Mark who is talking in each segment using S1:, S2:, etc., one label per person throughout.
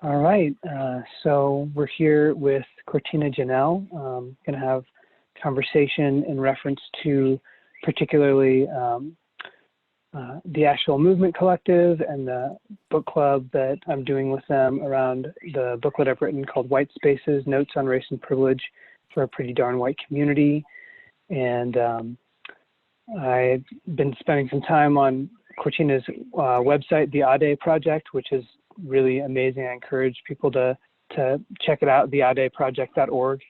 S1: All right, so we're here with Cortina Janelle. Going to have conversation in reference to particularly the actual Movement Collective and the book club that I'm doing with them around the booklet I've written called White Spaces, Notes on Race and Privilege for a Pretty Darn White Community. And I've been spending some time on Cortina's website, the Ade Project, which is really amazing. I encourage people to check it out, theadeproject.org.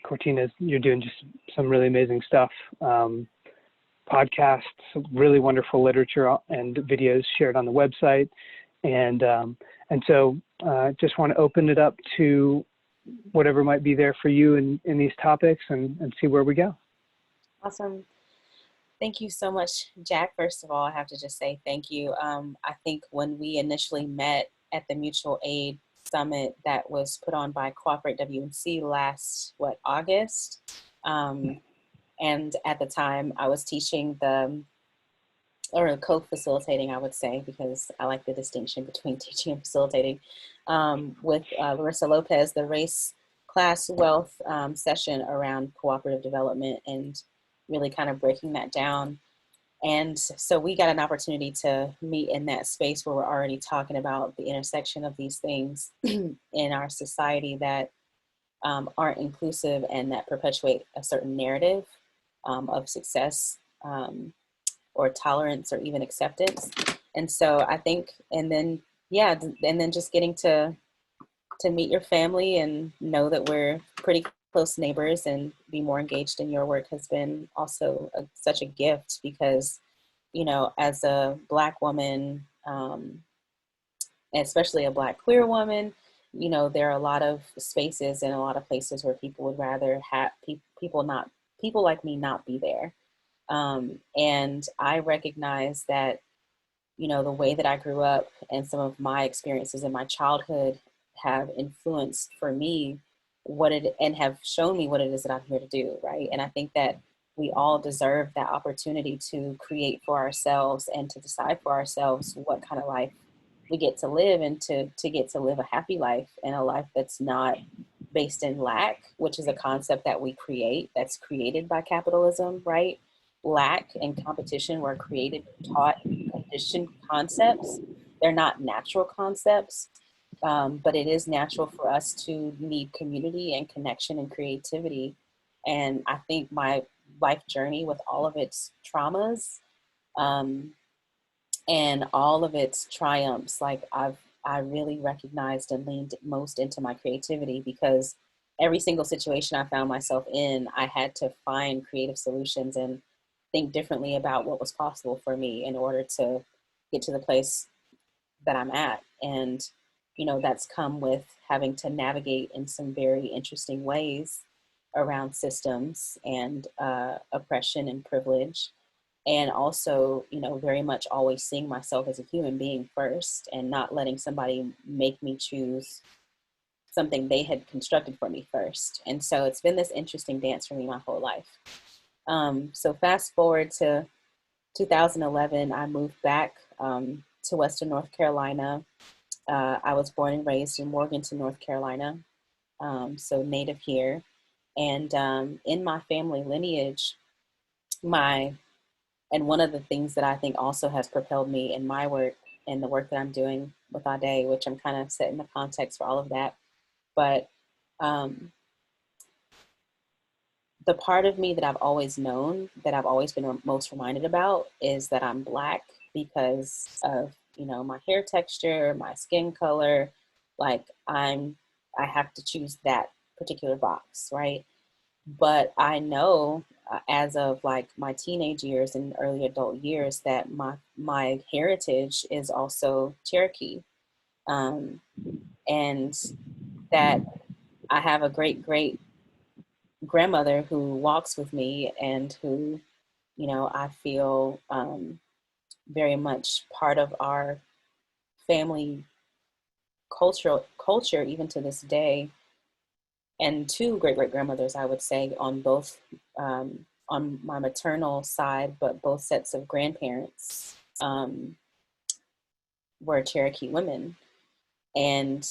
S1: Cortina, you're doing just some really amazing stuff. Podcasts, really wonderful literature and videos shared on the website. And so just want to open it up to whatever might be there for you in these topics and see where we go.
S2: Awesome. Thank you so much, Jack. First of all, I have to just say thank you. I think when we initially met at the Mutual Aid Summit that was put on by Cooperate WMC last, August? And at the time I was teaching or co-facilitating, I would say, because I like the distinction between teaching and facilitating, with Larissa Lopez, the race, class, wealth session around cooperative development and really kind of breaking that down. And so we got an opportunity to meet in that space where we're already talking about the intersection of these things in our society that aren't inclusive and that perpetuate a certain narrative of success or tolerance or even acceptance. And so I think, and then just getting to meet your family and know that we're pretty close neighbors and be more engaged in your work has been also such a gift because, as a Black woman, especially a Black queer woman, there are a lot of spaces and a lot of places where people would rather have people like me not be there. And I recognize that, the way that I grew up and some of my experiences in my childhood have influenced for me and have shown me what it is that I'm here to do, right? And I think that we all deserve that opportunity to create for ourselves and to decide for ourselves what kind of life we get to live and to get to live a happy life and a life that's not based in lack, which is a concept that we create, that's created by capitalism, right? Lack and competition were created, taught, conditioned concepts. They're not natural concepts. But it is natural for us to need community and connection and creativity. And I think my life journey with all of its traumas and all of its triumphs, I really recognized and leaned most into my creativity because every single situation I found myself in, I had to find creative solutions and think differently about what was possible for me in order to get to the place that I'm at. And that's come with having to navigate in some very interesting ways around systems and oppression and privilege. And also, very much always seeing myself as a human being first and not letting somebody make me choose something they had constructed for me first. And so it's been this interesting dance for me my whole life. So fast forward to 2011, I moved back to Western North Carolina. I was born and raised in Morganton, North Carolina, so native here. And in my family lineage, and one of the things that I think also has propelled me in my work and the work that I'm doing with Ade, which I'm kind of setting the context for all of that, but the part of me that I've always known, that I've always been most reminded about is that I'm Black because of my hair texture, my skin color, I have to choose that particular box, right? But I know as of my teenage years and early adult years that my heritage is also Cherokee, and that I have a great grandmother who walks with me and who, I feel very much part of our family culture even to this day. And two great-great-grandmothers, I would say, on both, on my maternal side, but both sets of grandparents were Cherokee women. And,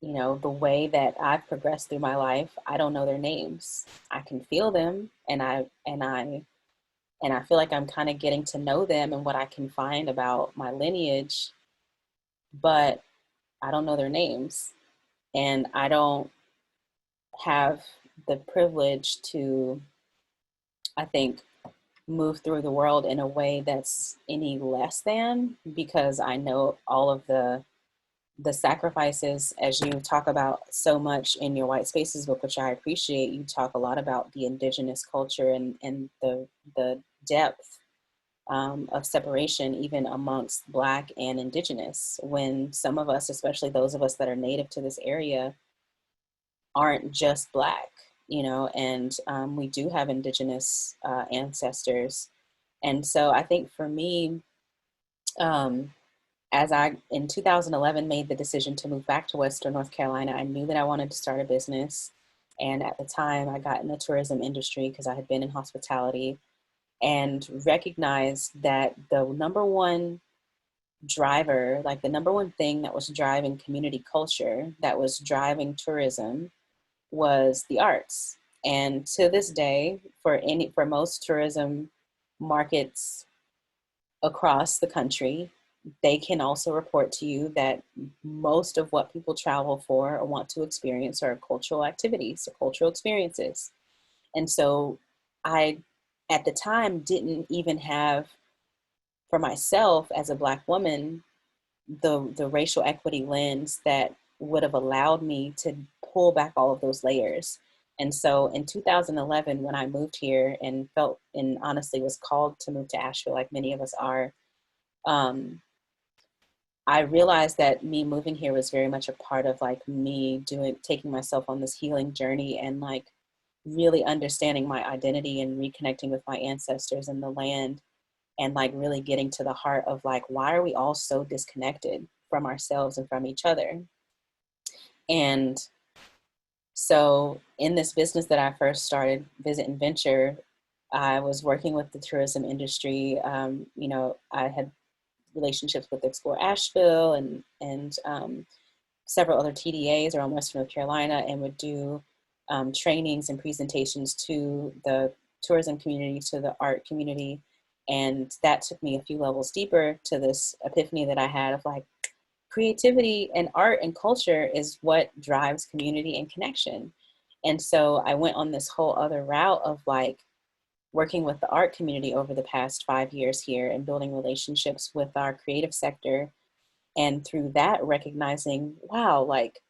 S2: you know, the way that I've progressed through my life, I don't know their names. I can feel them, and I feel like I'm kind of getting to know them and what I can find about my lineage, but I don't know their names. And I don't have the privilege to, I think, move through the world in a way that's any less than, because I know all of the sacrifices, as you talk about so much in your White Spaces book, which I appreciate. You talk a lot about the indigenous culture and the depth of separation, even amongst Black and Indigenous, when some of us, especially those of us that are native to this area, aren't just Black, you know, and we do have Indigenous ancestors. And so I think for me, um, as I, in 2011, made the decision to move back to Western North Carolina, I knew that I wanted to start a business. And at the time, I got in the tourism industry because I had been in hospitality, and recognized that the number one driver, like the number one thing that was driving community culture, that was driving tourism, was the arts. And to this day, for most tourism markets across the country, they can also report to you that most of what people travel for or want to experience are cultural activities or cultural experiences. And so I, at the time, didn't even have, for myself as a Black woman, the racial equity lens that would have allowed me to pull back all of those layers. And so in 2011, when I moved here and felt, and honestly was called to move to Asheville, like many of us are, um, I realized that me moving here was very much a part of like me taking myself on this healing journey, and like really understanding my identity and reconnecting with my ancestors and the land, and like really getting to the heart of like, why are we all so disconnected from ourselves and from each other? And so in this business that I first started, Visit and Venture, I was working with the tourism industry. You know, I had relationships with Explore Asheville and several other TDAs around Western North Carolina, and would do trainings and presentations to the tourism community, to the art community. And that took me a few levels deeper to this epiphany that I had of like, creativity and art and culture is what drives community and connection. And so I went on this whole other route of like working with the art community over the past 5 years here and building relationships with our creative sector. And through that, recognizing, wow, like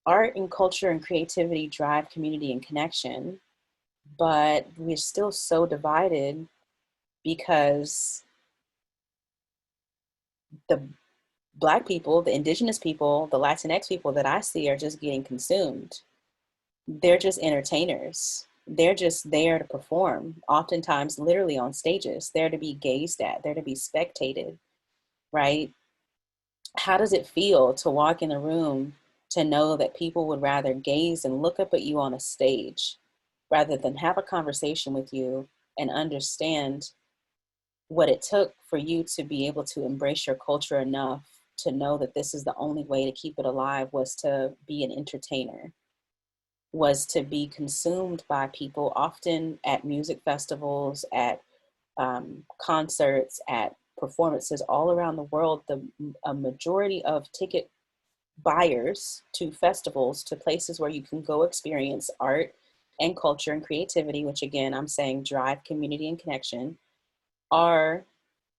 S2: art and culture and creativity drive community and connection, but we're still so divided because the Black people, the Indigenous people, the Latinx people that I see are just getting consumed. They're just entertainers. They're just there to perform, oftentimes literally on stages, there to be gazed at, there to be spectated, right? How does it feel to walk in a room to know that people would rather gaze and look up at you on a stage rather than have a conversation with you and understand what it took for you to be able to embrace your culture enough to know that this is the only way to keep it alive, was to be an entertainer, was to be consumed by people, often at music festivals, at concerts, at performances all around the world. A majority of ticket buyers to festivals, to places where you can go experience art and culture and creativity, which again, I'm saying drive community and connection, are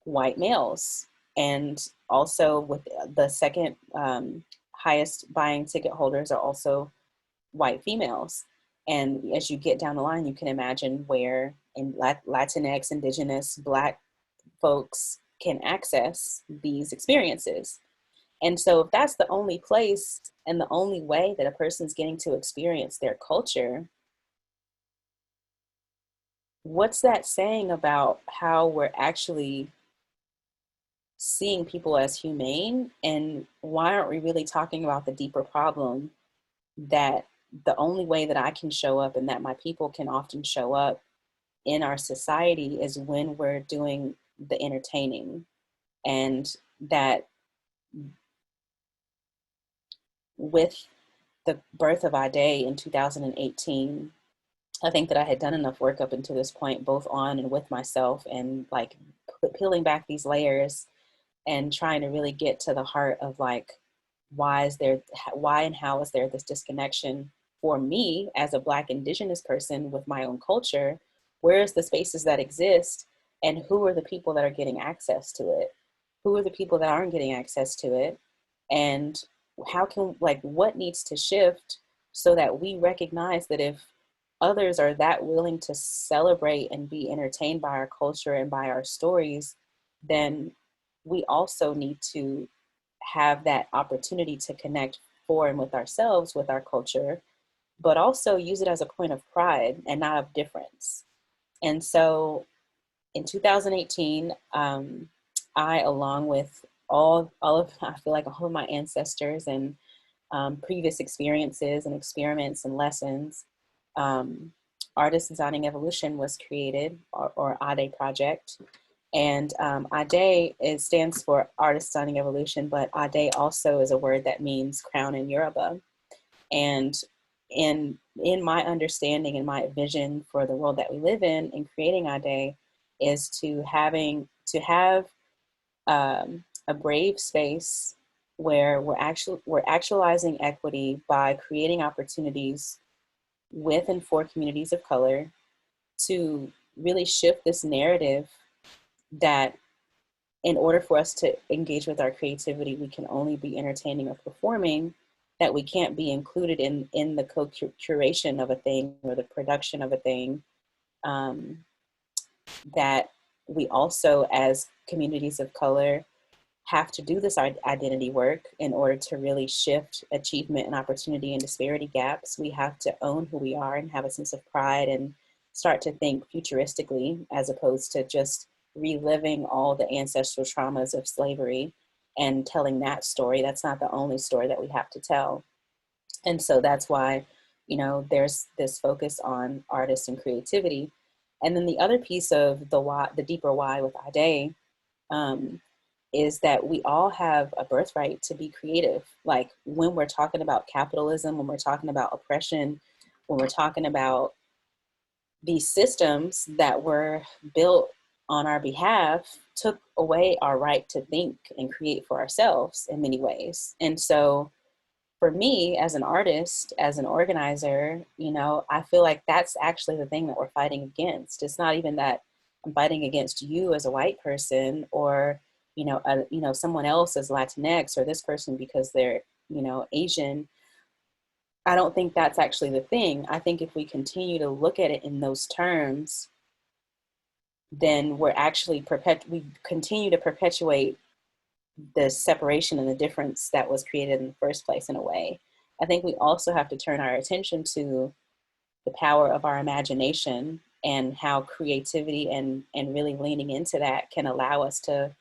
S2: white males. And also with the second highest buying ticket holders are also white females. And as you get down the line, you can imagine where in Latinx, Indigenous, Black folks can access these experiences. And so if that's the only place and the only way that a person's getting to experience their culture, what's that saying about how we're actually seeing people as humane? And why aren't we really talking about the deeper problem that the only way that I can show up and that my people can often show up in our society is when we're doing the entertaining, and that with the birth of Ade in 2018, I think that I had done enough work up until this point, both on and with myself, and like peeling back these layers and trying to really get to the heart of like, why and how is there this disconnection for me as a Black Indigenous person with my own culture? Where's the spaces that exist, and who are the people that are getting access to it? Who are the people that aren't getting access to it? And how can, like, what needs to shift so that we recognize that if others are that willing to celebrate and be entertained by our culture and by our stories, then we also need to have that opportunity to connect for and with ourselves, with our culture, but also use it as a point of pride and not of difference. And so in 2018, I, along with all of, I feel like all of my ancestors and previous experiences and experiments and lessons, Artists Designing Evolution was created, or ADE project. And Ade stands for Artist Designing Evolution, but Ade also is a word that means crown in Yoruba. And in my understanding and my vision for the world that we live in creating Ade, is to have a brave space where we're actualizing equity by creating opportunities with and for communities of color to really shift this narrative that in order for us to engage with our creativity, we can only be entertaining or performing, that we can't be included in the co-curation of a thing or the production of a thing, that we also, as communities of color, have to do this identity work in order to really shift achievement and opportunity and disparity gaps. We have to own who we are and have a sense of pride and start to think futuristically, as opposed to just reliving all the ancestral traumas of slavery and telling that story. That's not the only story that we have to tell. And so that's why, you know, there's this focus on artists and creativity. And then the other piece of the why, the deeper why with Ade, is that we all have a birthright to be creative. Like when we're talking about capitalism, when we're talking about oppression, when we're talking about these systems that were built on our behalf, took away our right to think and create for ourselves in many ways. And so for me, as an artist, as an organizer, you know, I feel like that's actually the thing that we're fighting against. It's not even that I'm fighting against you as a white person, or someone else as Latinx, or this person because they're, Asian. I don't think that's actually the thing. I think if we continue to look at it in those terms, then we continue to perpetuate the separation and the difference that was created in the first place in a way. I think we also have to turn our attention to the power of our imagination and how creativity and really leaning into that can allow us to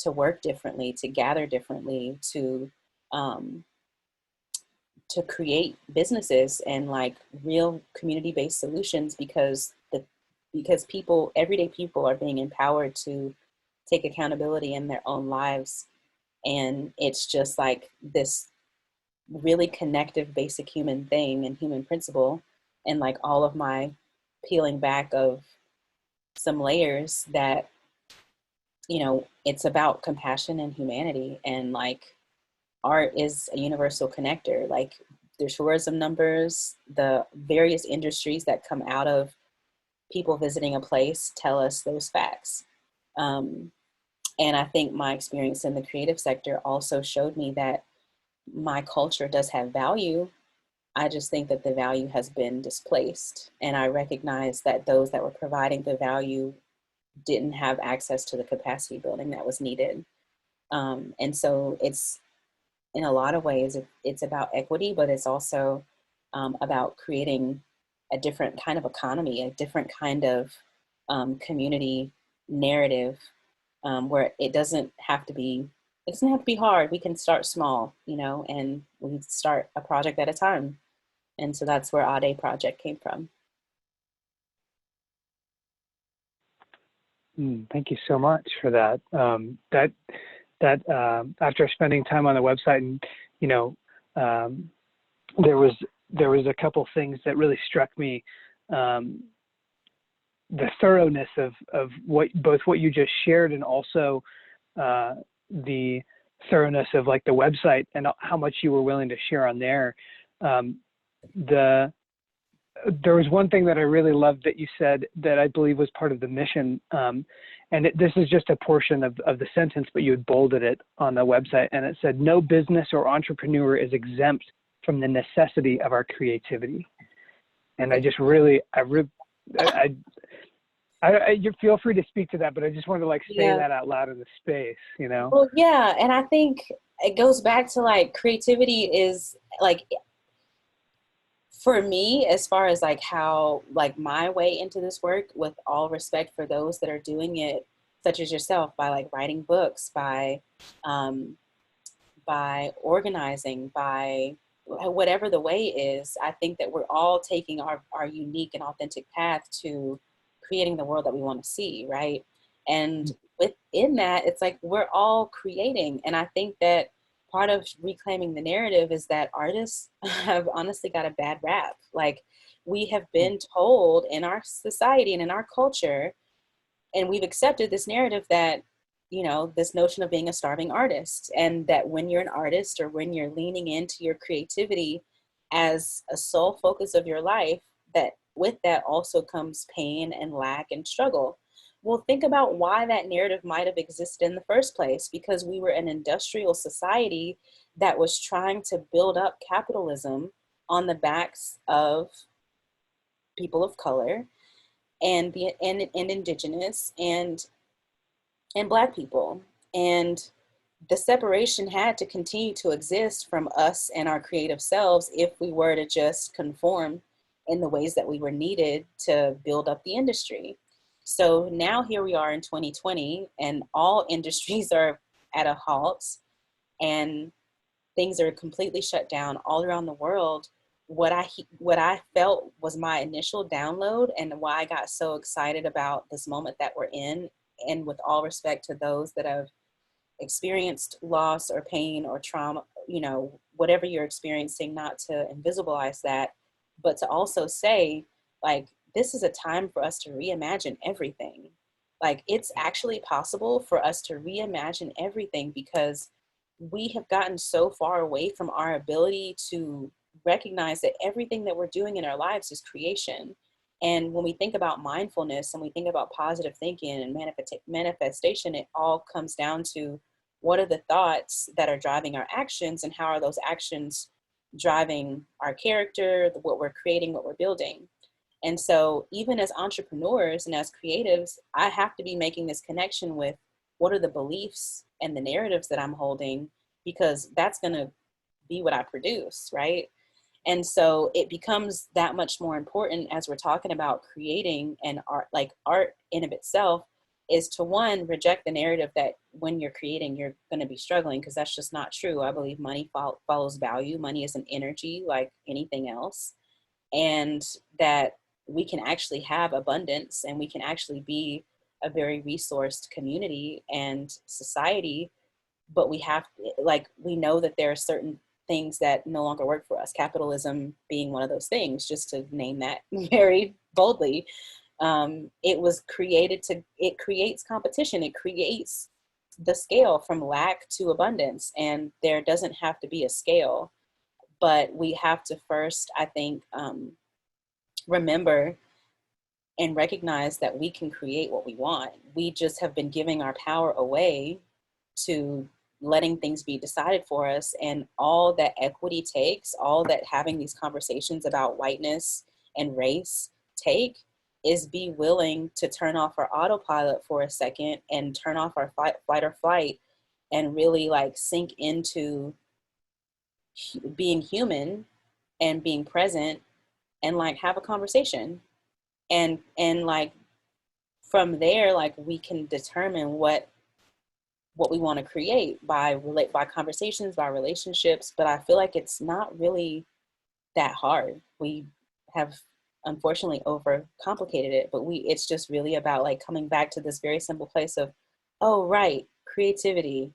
S2: work differently, to gather differently, to create businesses and like real community-based solutions, because everyday people are being empowered to take accountability in their own lives. And it's just like this really connective basic human thing and human principle. And like all of my peeling back of some layers that, it's about compassion and humanity, and like art is a universal connector. Like the tourism numbers, the various industries that come out of people visiting a place tell us those facts. And I think my experience in the creative sector also showed me that my culture does have value. I just think that the value has been displaced. And I recognize that those that were providing the value didn't have access to the capacity building that was needed. And so it's, in a lot of ways, it's about equity, but it's also about creating a different kind of economy, a different kind of community narrative, where it doesn't have to be hard. We can start small, and we start a project at a time. And so that's where Ade Project came from.
S1: Thank you so much for that. After spending time on the website and, um, there was a couple things that really struck me. The thoroughness of both what you just shared, and also the thoroughness of like the website and how much you were willing to share on there. There was one thing that I really loved that you said that I believe was part of the mission. This is just a portion of the sentence, but you had bolded it on the website, and it said, "No business or entrepreneur is exempt from the necessity of our creativity." And I just really, you feel free to speak to that, but I just wanted to like say that out loud in the space, you know?
S2: Well, yeah. And I think it goes back to like creativity is like, for me, as far as like how like my way into this work, with all respect for those that are doing it, such as yourself, by like writing books, by organizing, by whatever the way is, I think that we're all taking our unique and authentic path to creating the world that we want to see, right? And within that, it's like we're all creating. And I think that part of reclaiming the narrative is that artists have honestly got a bad rap. Like, we have been told in our society and in our culture, and we've accepted this narrative that, you know, this notion of being a starving artist, and that when you're an artist or when you're leaning into your creativity as a sole focus of your life, that with that also comes pain and lack and struggle. Well, think about why that narrative might have existed in the first place, because we were an industrial society that was trying to build up capitalism on the backs of people of color and indigenous and Black people. And the separation had to continue to exist from us and our creative selves if we were to just conform in the ways that we were needed to build up the industry. So now here we are in 2020, and all industries are at a halt, and things are completely shut down all around the world. What I felt was my initial download, and why I got so excited about this moment that we're in, and with all respect to those that have experienced loss or pain or trauma, you know, whatever you're experiencing, not to invisibilize that, but to also say, like, this is a time for us to reimagine everything. Like, it's actually possible for us to reimagine everything, because we have gotten so far away from our ability to recognize that everything that we're doing in our lives is creation. And when we think about mindfulness and we think about positive thinking and manifestation, it all comes down to, what are the thoughts that are driving our actions, and how are those actions driving our character, what we're creating, what we're building. And so even as entrepreneurs and as creatives, I have to be making this connection with, what are the beliefs and the narratives that I'm holding, because that's going to be what I produce, right? And so it becomes that much more important as we're talking about creating and art, like art in of itself, is to, one, reject the narrative that when you're creating, you're going to be struggling, because that's just not true. I believe money follows value. Money is an energy like anything else. And that we can actually have abundance, and we can actually be a very resourced community and society. But we have, like, we know that there are certain things that no longer work for us, capitalism being one of those things, just to name that very boldly. It creates competition. It creates the scale from lack to abundance. And there doesn't have to be a scale, but we have to first, I think, remember and recognize that we can create what we want. We just have been giving our power away to letting things be decided for us. And all that equity takes, all that having these conversations about whiteness and race take, is be willing to turn off our autopilot for a second and turn off our fight or flight, and really like sink into being human and being present, and like have a conversation. And like from there, like we can determine what we want to create by conversations, by relationships. But I feel like it's not really that hard. We have unfortunately overcomplicated it, but it's just really about like coming back to this very simple place of, oh, right, creativity.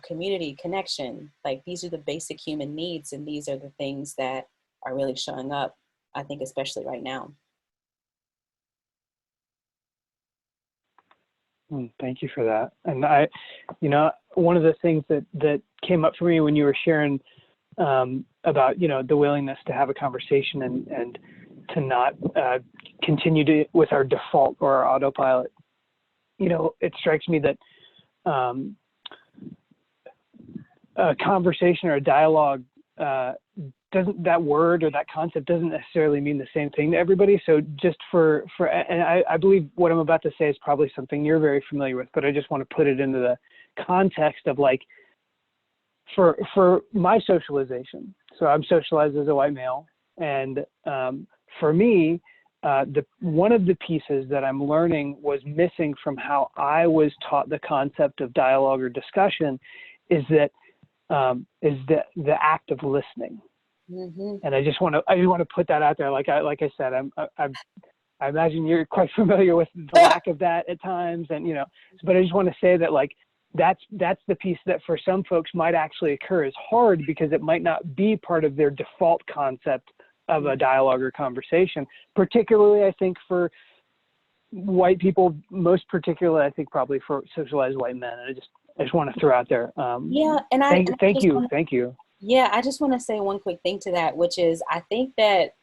S2: community, connection. Like, these are the basic human needs, and these are the things that are really showing up, I think, especially right now.
S1: Thank you for that. And one of the things that came up for me when you were sharing about, the willingness to have a conversation and to not continue with our default or our autopilot, it strikes me that a conversation or a dialogue that word or that concept doesn't necessarily mean the same thing to everybody. So just and I believe what I'm about to say is probably something you're very familiar with, but I just want to put it into the context of, like, for my socialization. So I'm socialized as a white male, and for me, one of the pieces that I'm learning was missing from how I was taught the concept of dialogue or discussion is the act of listening. Mm-hmm. And I just want to put that out there. Like I said, I imagine you're quite familiar with the lack of that at times, and but I just want to say that, like, that's the piece that for some folks might actually occur as hard, because it might not be part of their default concept of a dialogue or conversation, particularly I think for white people, most particularly I think probably for socialized white men. And I just want to throw out there. Thank you.
S2: Yeah, I just want to say one quick thing to that, which is, I think that,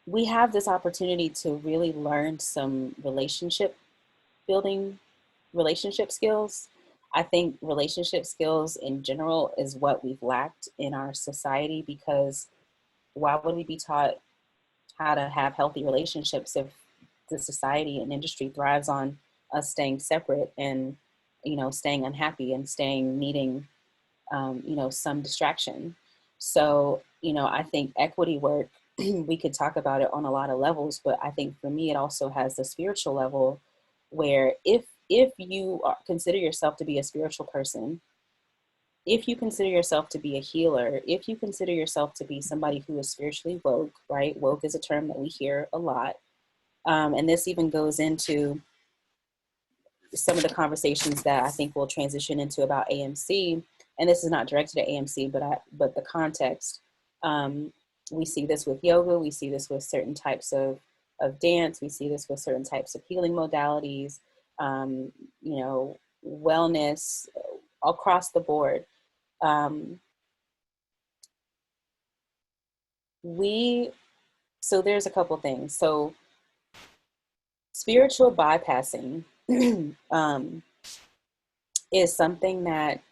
S2: we have this opportunity to really learn some relationship skills. I think relationship skills in general is what we've lacked in our society, because why would we be taught how to have healthy relationships if the society and industry thrives on us staying separate and, staying unhappy and needing, some distraction. So, I think equity work, we could talk about it on a lot of levels, but I think for me, it also has the spiritual level, where if you consider yourself to be a spiritual person, if you consider yourself to be a healer, if you consider yourself to be somebody who is spiritually woke, right? Woke is a term that we hear a lot. And this even goes into some of the conversations that I think we'll transition into about AMC. And this is not directed at AMC, but the context. We see this with yoga. We see this with certain types of dance. We see this with certain types of healing modalities, wellness, across the board. So there's a couple things. So spiritual bypassing is something that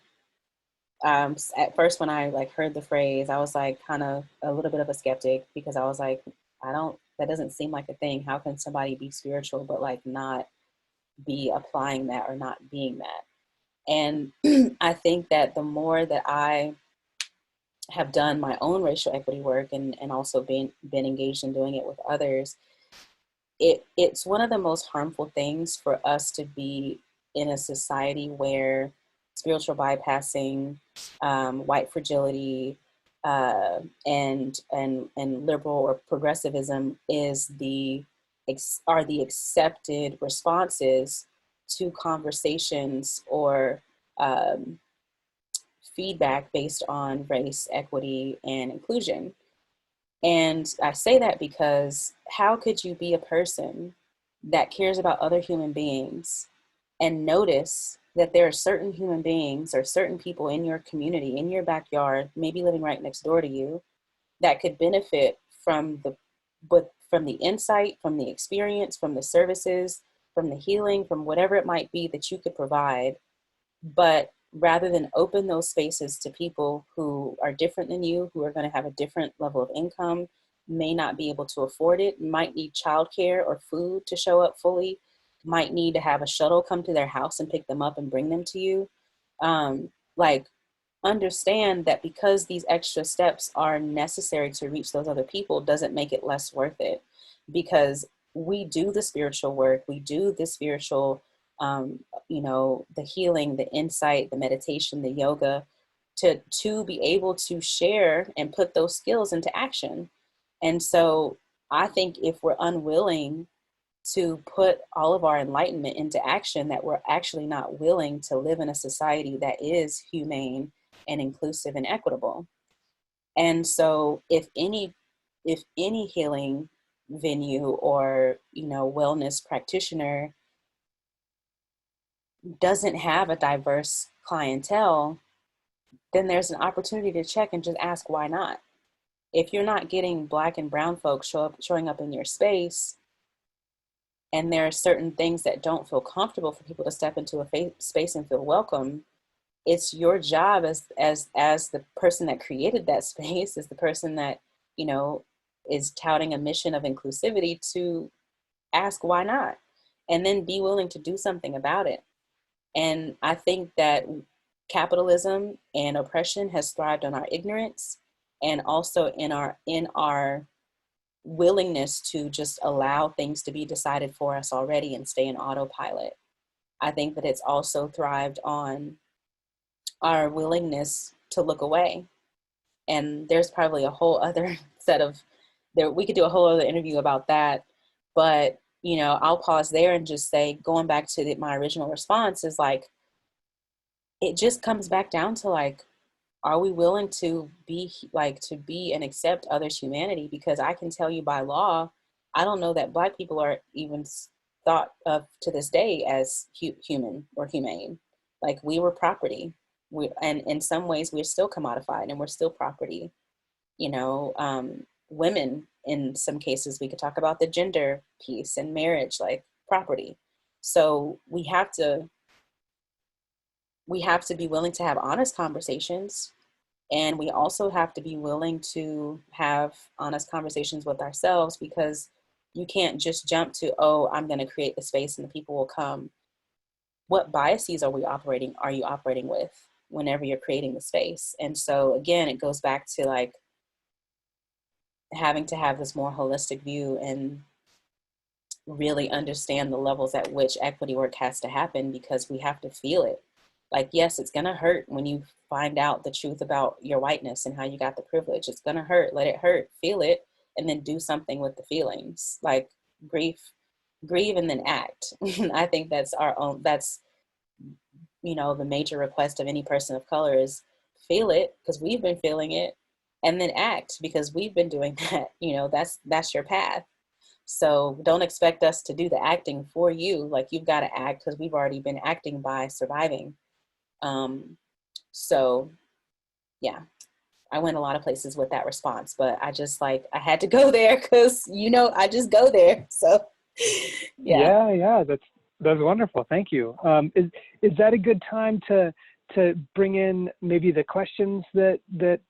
S2: at first when I heard the phrase, I was kind of a little bit of a skeptic, because I was like, that doesn't seem like a thing. How can somebody be spiritual but not be applying that or not being that? And I think that the more that I have done my own racial equity work and also been engaged in doing it with others, it's one of the most harmful things for us to be in a society where spiritual bypassing, white fragility, and liberal or progressivism are the accepted responses to conversations or feedback based on race, equity, and inclusion. And I say that because how could you be a person that cares about other human beings and notice that there are certain human beings or certain people in your community, in your backyard, maybe living right next door to you, that could benefit from the insight, from the experience, from the services, from the healing, from whatever it might be that you could provide. But rather than open those spaces to people who are different than you, who are going to have a different level of income, may not be able to afford it, might need childcare or food to show up fully, might need to have a shuttle come to their house and pick them up and bring them to you. Understand that because these extra steps are necessary to reach those other people doesn't make it less worth it, because we do the spiritual work, we do the spiritual the healing, the insight, the meditation, the yoga, to be able to share and put those skills into action. And so I think if we're unwilling to put all of our enlightenment into action, that we're actually not willing to live in a society that is humane and inclusive and equitable. And so if any healing venue or, wellness practitioner doesn't have a diverse clientele, then there's an opportunity to check and just ask why not. If you're not getting Black and brown folks showing up in your space, and there are certain things that don't feel comfortable for people to step into a space and feel welcome, it's your job as the person that created that space, as the person that, is touting a mission of inclusivity, to ask why not, and then be willing to do something about it. And I think that capitalism and oppression has thrived on our ignorance, and also in our willingness to just allow things to be decided for us already and stay in autopilot. I think that it's also thrived on our willingness to look away. And there's probably a whole other set of we could do a whole other interview about that. But, I'll pause there and just say, going back to my original response, is like, it just comes back down to like, are we willing to be and accept others' humanity? Because I can tell you by law, I don't know that Black people are even thought of to this day as human or humane. Like, we were property. And in some ways we're still commodified and we're still property. Women, in some cases, we could talk about the gender piece and marriage, like property. So we have to be willing to have honest conversations. And we also have to be willing to have honest conversations with ourselves, because you can't just jump to, oh, I'm going to create the space and the people will come. What biases are you operating with whenever you're creating the space? And so again, it goes back to like having to have this more holistic view and really understand the levels at which equity work has to happen, because we have to feel it. Like, yes, it's going to hurt when you find out the truth about your whiteness and how you got the privilege. It's going to hurt. Let it hurt. Feel it, and then do something with the feelings. Like, grieve, and then act. I think that's the major request of any person of color is feel it, because we've been feeling it, and then act, because we've been doing that. That's your path. So don't expect us to do the acting for you. Like, you've got to act, because we've already been acting by surviving. So yeah, I went a lot of places with that response, but I just I had to go there, because I just go there. So
S1: yeah, that's wonderful. Thank you. Is that a good time to bring in maybe the questions that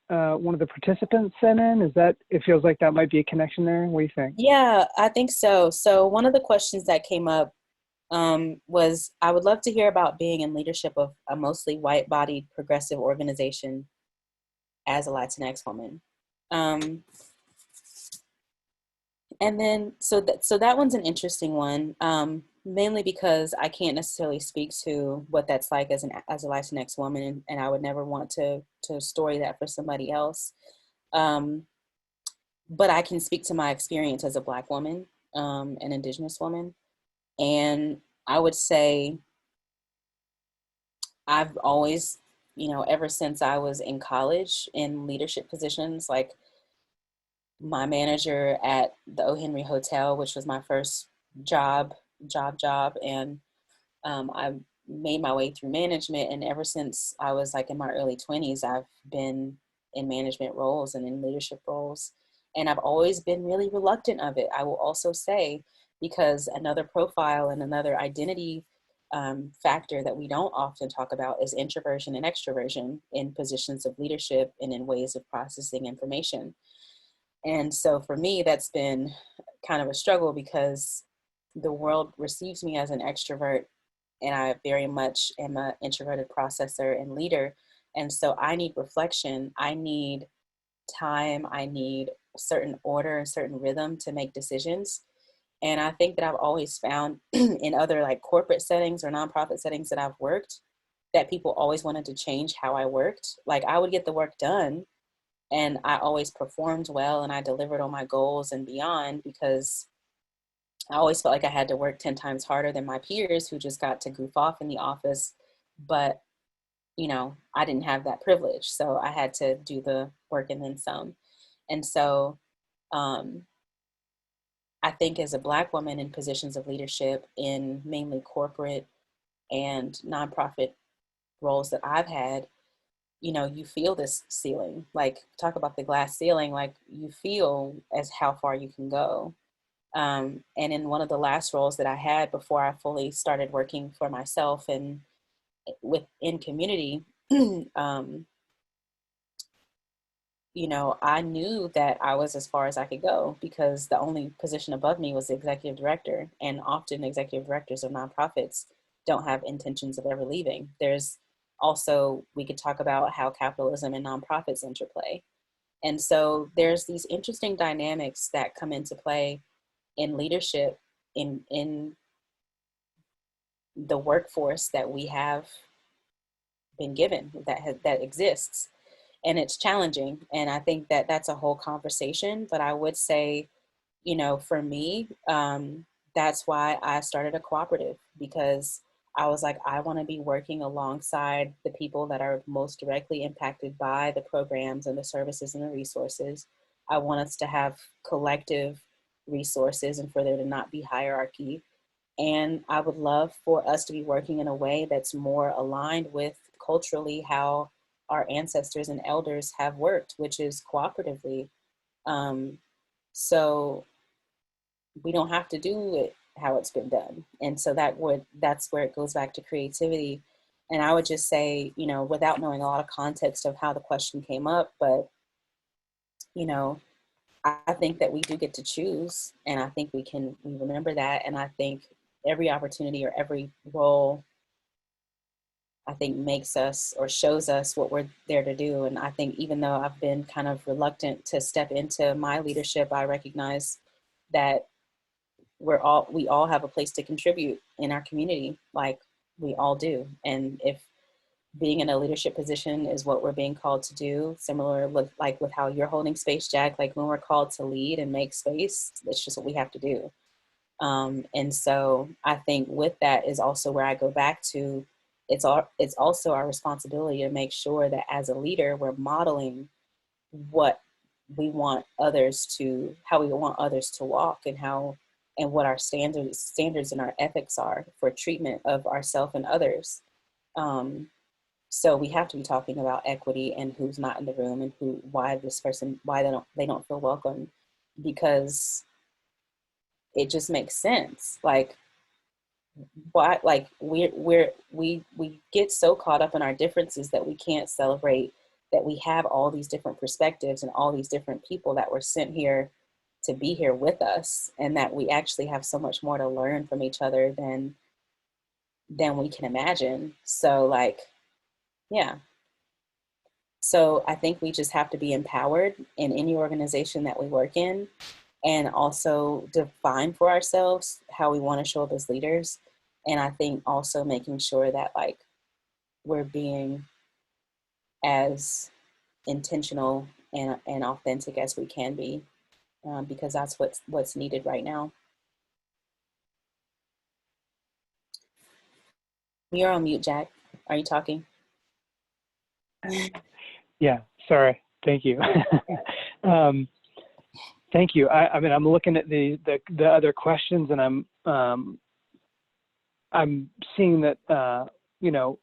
S1: one of the participants sent in? It feels like that might be a connection there. What do you think?
S2: Yeah, I think so. So one of the questions that came up was, I would love to hear about being in leadership of a mostly white-bodied progressive organization as a Latinx woman. And then, so that one's an interesting one, mainly because I can't necessarily speak to what that's like as a Latinx woman, and I would never want to story that for somebody else. But I can speak to my experience as a Black woman, an Indigenous woman. And I would say I've always, ever since I was in college in leadership positions, like my manager at the O. Henry Hotel, which was my first job, and I made my way through management. And ever since I was like in my early 20s, I've been in management roles and in leadership roles. And I've always been really reluctant of it, I will also say, because another profile and another identity factor that we don't often talk about is introversion and extroversion in positions of leadership and in ways of processing information. And so for me, that's been kind of a struggle, because the world receives me as an extrovert, and I very much am an introverted processor and leader. And so I need reflection. I need time. I need a certain order and certain rhythm to make decisions. And I think that I've always found in other like corporate settings or nonprofit settings that I've worked, that people always wanted to change how I worked. Like, I would get the work done, and I always performed well, and I delivered on my goals and beyond, because I always felt like I had to work 10 times harder than my peers who just got to goof off in the office. But, I didn't have that privilege. So I had to do the work and then some. And so um, I think as a Black woman in positions of leadership in mainly corporate and nonprofit roles that I've had, you feel this ceiling. Like, talk about the glass ceiling, like you feel as how far you can go. And in one of the last roles that I had before I fully started working for myself and within community, um, I knew that I was as far as I could go because the only position above me was the executive director. And often executive directors of nonprofits don't have intentions of ever leaving. There's also, we could talk about how capitalism and nonprofits interplay. And so there's these interesting dynamics that come into play in leadership in the workforce that we have been given, that exists, and it's challenging. And I think that that's a whole conversation. But I would say, for me, that's why I started a cooperative, because I was like, I want to be working alongside the people that are most directly impacted by the programs and the services and the resources. I want us to have collective resources and for there to not be hierarchy. And I would love for us to be working in a way that's more aligned with culturally how our ancestors and elders have worked, which is cooperatively. Um, so we don't have to do it how it's been done. And so that's where it goes back to creativity. And I would just say, without knowing a lot of context of how the question came up, but, I think that we do get to choose, and I think we remember that. And I think every opportunity or every role, I think, makes us or shows us what we're there to do. And I think even though I've been kind of reluctant to step into my leadership, I recognize that we all have a place to contribute in our community, like we all do. And if being in a leadership position is what we're being called to do, similar with how you're holding space, Jack, like when we're called to lead and make space, that's just what we have to do. And so I think with that is also where I go back to, it's also our responsibility to make sure that as a leader, we're modeling what we want how we want others to walk, and what our standards and our ethics are for treatment of ourselves and others. So we have to be talking about equity and who's not in the room and why they don't feel welcome, because it just makes sense. Like, why, like we get so caught up in our differences that we can't celebrate that we have all these different perspectives and all these different people that were sent here to be here with us, and that we actually have so much more to learn from each other than we can imagine. So yeah. So I think we just have to be empowered in any organization that we work in, and also define for ourselves how we want to show up as leaders. And I think also making sure that we're being as intentional and authentic as we can be, because that's what's needed right now. You're on mute, Jack. Are you talking?
S1: Yeah, sorry. Thank you. Thank you. I mean, I'm looking at the other questions, and I'm seeing that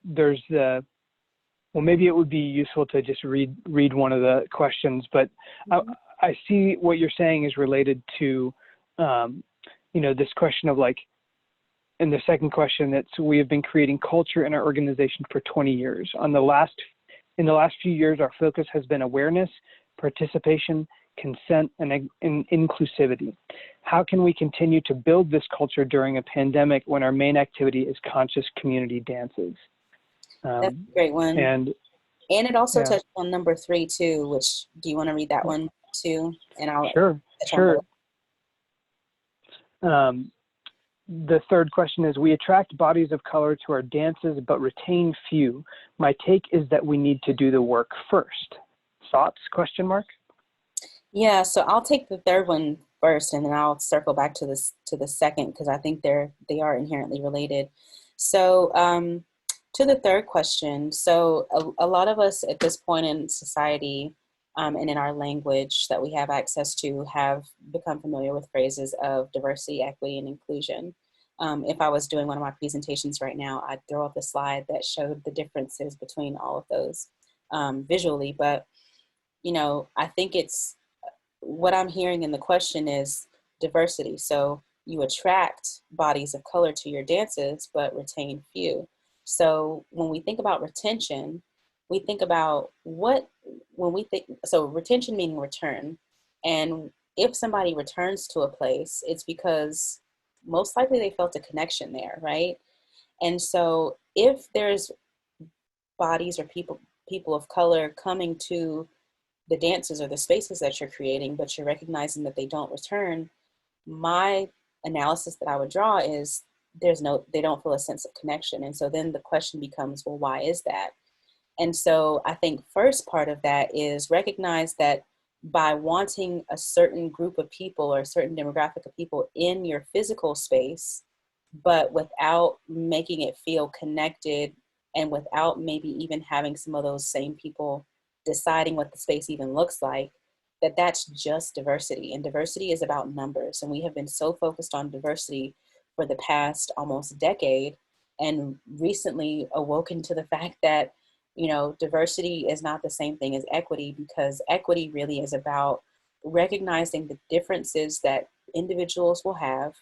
S1: there's well, maybe it would be useful to just read one of the questions, but I see what you're saying is related to this question of in the second question, that's we have been creating culture in our organization for 20 years. In the last few years, our focus has been awareness, participation, consent, and inclusivity. How can we continue to build this culture during a pandemic when our main activity is conscious community dances?
S2: That's a great one. And it also touched on number 3 too, which, do you want to read that one too? And I'll
S1: Sure. The third question is, we attract bodies of color to our dances, but retain few. My take is that we need to do the work first. Thoughts, question mark?
S2: Yeah, so I'll take the third one first, and then I'll circle back to this to the second, because I think they are inherently related. So to the third question, so a lot of us at this point in society, and in our language that we have access to, have become familiar with phrases of diversity, equity, and inclusion. If I was doing one of my presentations right now, I'd throw up a slide that showed the differences between all of those visually. But, you know, I think it's what I'm hearing in the question is diversity. So you attract bodies of color to your dances, but retain few. So when we think about retention, we think about when we think, so retention meaning return. And if somebody returns to a place, it's because most likely they felt a connection there, right? And so if there's bodies or people of color coming to the dances or the spaces that you're creating, but you're recognizing that they don't return, my analysis that I would draw is they don't feel a sense of connection. And so then the question becomes, well, why is that? And so I think first part of that is recognize that by wanting a certain group of people or a certain demographic of people in your physical space, but without making it feel connected, and without maybe even having some of those same people deciding what the space even looks like, that's just diversity. And diversity is about numbers. And we have been so focused on diversity for the past almost decade, and recently awoken to the fact that, you know, diversity is not the same thing as equity, because equity really is about recognizing the differences that individuals will have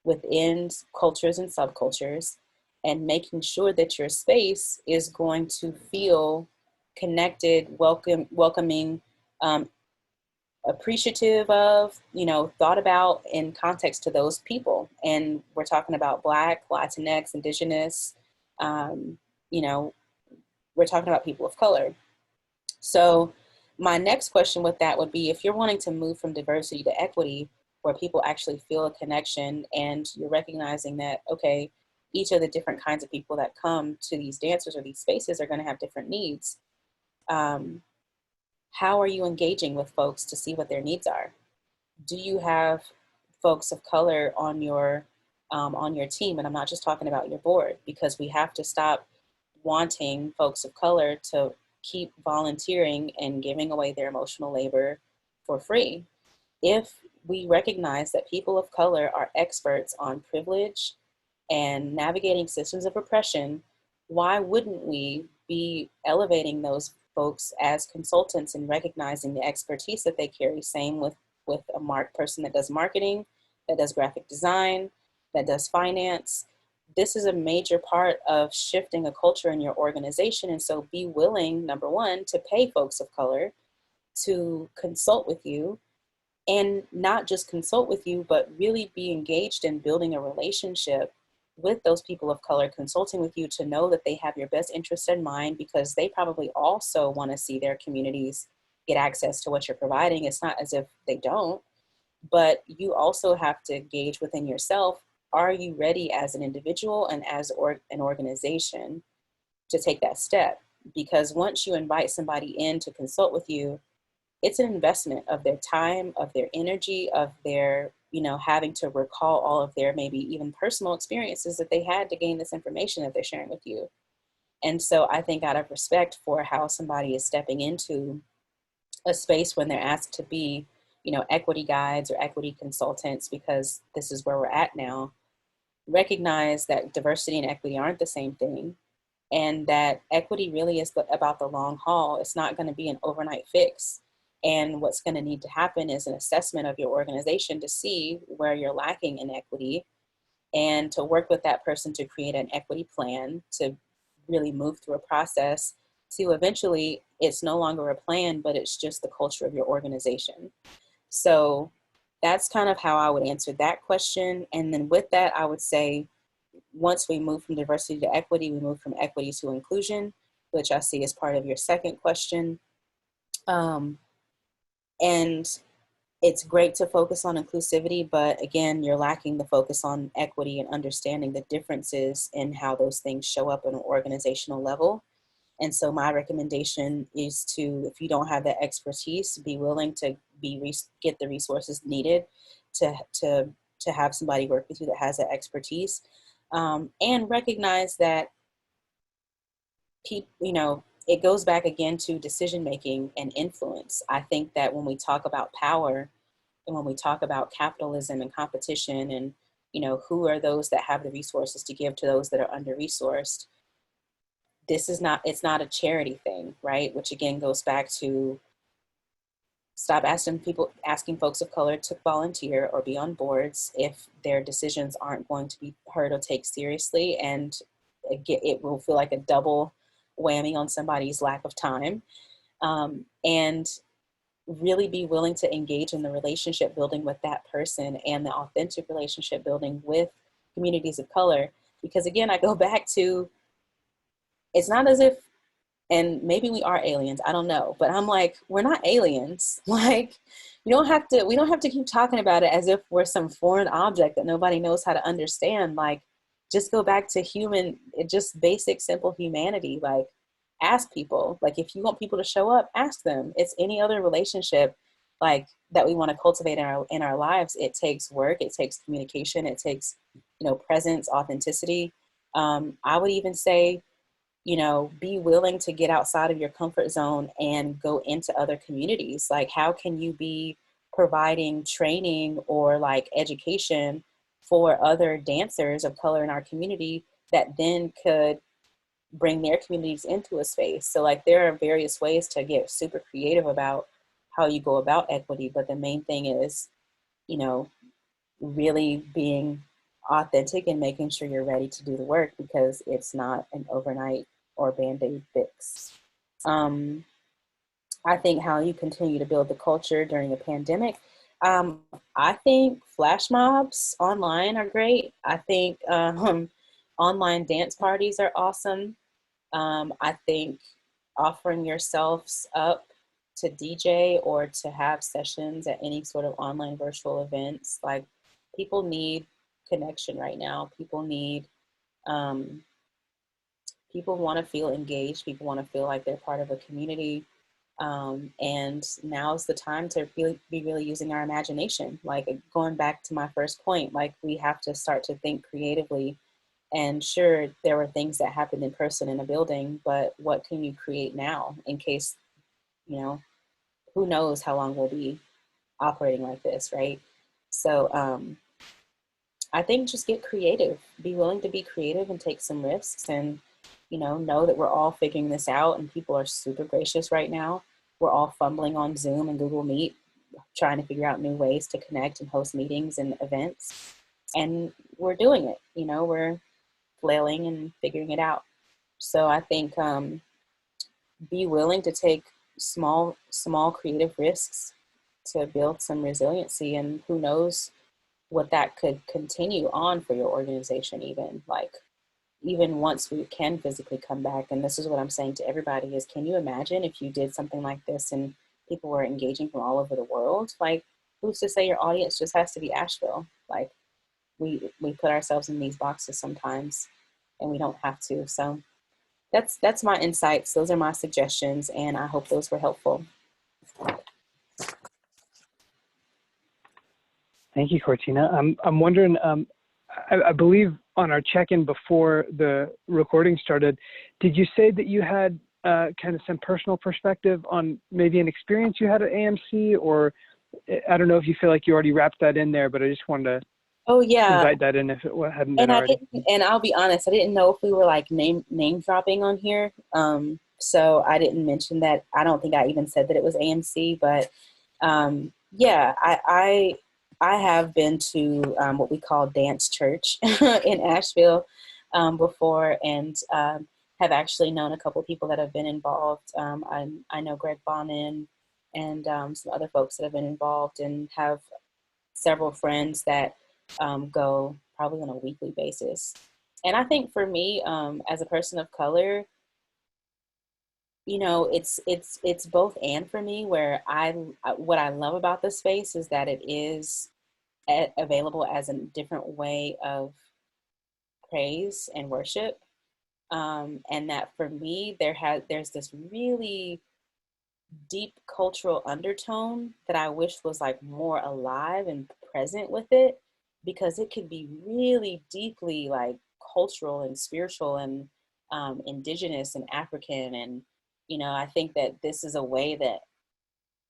S2: within cultures and subcultures, and making sure that your space is going to feel connected, welcoming, um, appreciative of, you know, thought about in context to those people. And we're talking about Black, Latinx, Indigenous, um, you know, we're talking about people of color. So my next question with that would be, if you're wanting to move from diversity to equity, where people actually feel a connection, and you're recognizing that, okay, each of the different kinds of people that come to these dancers or these spaces are going to have different needs. How are you engaging with folks to see what their needs are? Do you have folks of color on your team? And I'm not just talking about your board, because we have to stop wanting folks of color to keep volunteering and giving away their emotional labor for free. If we recognize that people of color are experts on privilege and navigating systems of oppression, why wouldn't we be elevating those folks as consultants and recognizing the expertise that they carry? Same with a person that does marketing, that does graphic design, that does finance. This is a major part of shifting a culture in your organization. And so be willing, number one, to pay folks of color to consult with you, and not just consult with you, but really be engaged in building a relationship with those people of color consulting with you, to know that they have your best interest in mind, because they probably also want to see their communities get access to what you're providing. It's not as if they don't, but you also have to gauge within yourself, are you ready as an individual and as an organization to take that step? Because once you invite somebody in to consult with you, it's an investment of their time, of their energy, of their, you know, having to recall all of their maybe even personal experiences that they had to gain this information that they're sharing with you. And so I think, out of respect for how somebody is stepping into a space when they're asked to be, you know, equity guides or equity consultants, because this is where we're at now, recognize that diversity and equity aren't the same thing, and that equity really is about the long haul. It's not going to be an overnight fix. And what's going to need to happen is an assessment of your organization to see where you're lacking in equity, and to work with that person to create an equity plan, to really move through a process to eventually, it's no longer a plan, but it's just the culture of your organization. So that's kind of how I would answer that question. And then with that, I would say, once we move from diversity to equity, we move from equity to inclusion, which I see as part of your second question. And it's great to focus on inclusivity, but again, you're lacking the focus on equity and understanding the differences in how those things show up on an organizational level. And so my recommendation is to, if you don't have that expertise, be willing to get the resources needed to, to have somebody work with you that has that expertise, and recognize that people, it goes back again to decision making and influence. I think that when we talk about power and when we talk about capitalism and competition and, who are those that have the resources to give to those that are under resourced, it's not a charity thing, right? Which again goes back to stop asking folks of color to volunteer or be on boards if their decisions aren't going to be heard or taken seriously. And it will feel like a double whammy on somebody's lack of time. And really be willing to engage in the relationship building with that person and the authentic relationship building with communities of color. Because again, I go back to, it's not as if, and maybe we are aliens, I don't know, but I'm like, we're not aliens. Like, we don't have to keep talking about it as if we're some foreign object that nobody knows how to understand. Like, just go back to just basic, simple humanity. Like, ask people. Like, if you want people to show up, ask them. It's any other relationship like that we want to cultivate in our lives. It takes work, it takes communication, it takes, presence, authenticity. I would even say, be willing to get outside of your comfort zone and go into other communities. Like, how can you be providing training or like education for other dancers of color in our community that then could bring their communities into a space? So like, there are various ways to get super creative about how you go about equity. But the main thing is, really being authentic and making sure you're ready to do the work, because it's not an overnight or Band-Aid fix. I think how you continue to build the culture during a pandemic. I think flash mobs online are great. I think online dance parties are awesome. I think offering yourselves up to DJ or to have sessions at any sort of online virtual events, like, people need connection right now. People want to feel engaged. People want to feel like they're part of a community. And now's the time to be really using our imagination. Like, going back to my first point, like, we have to start to think creatively. And sure, there were things that happened in person in a building, but what can you create now in case, who knows how long we'll be operating like this, right? So I think just get creative, be willing to be creative and take some risks, and, know that we're all figuring this out, and people are super gracious right now. We're all fumbling on Zoom and Google Meet, trying to figure out new ways to connect and host meetings and events. And we're doing it, we're flailing and figuring it out. So I think be willing to take small creative risks to build some resiliency, and who knows what that could continue on for your organization, even once we can physically come back. And this is what I'm saying to everybody is, can you imagine if you did something like this and people were engaging from all over the world? Like, who's to say your audience just has to be Asheville? Like, we put ourselves in these boxes sometimes, and we don't have to. So that's my insights. Those are my suggestions, and I hope those were helpful.
S1: Thank you, Cortina. I'm wondering, I believe on our check-in before the recording started, did you say that you had kind of some personal perspective on maybe an experience you had at AMC, or I don't know if you feel like you already wrapped that in there, but I just wanted to invite that in if it hadn't been already.
S2: And I'll be honest, I didn't know if we were like name dropping on here. So I didn't mention that. I don't think I even said that it was AMC, but yeah, I have been to what we call dance church in Asheville before, and have actually known a couple of people that have been involved. I know Greg Bonin and some other folks that have been involved, and have several friends that go probably on a weekly basis. And I think for me, as a person of color, it's both and for me, where what I love about this space is that it is available as a different way of praise and worship. And that for me, there's this really deep cultural undertone that I wish was like more alive and present with it, because it could be really deeply like cultural and spiritual and indigenous and African. And, I think that this is a way that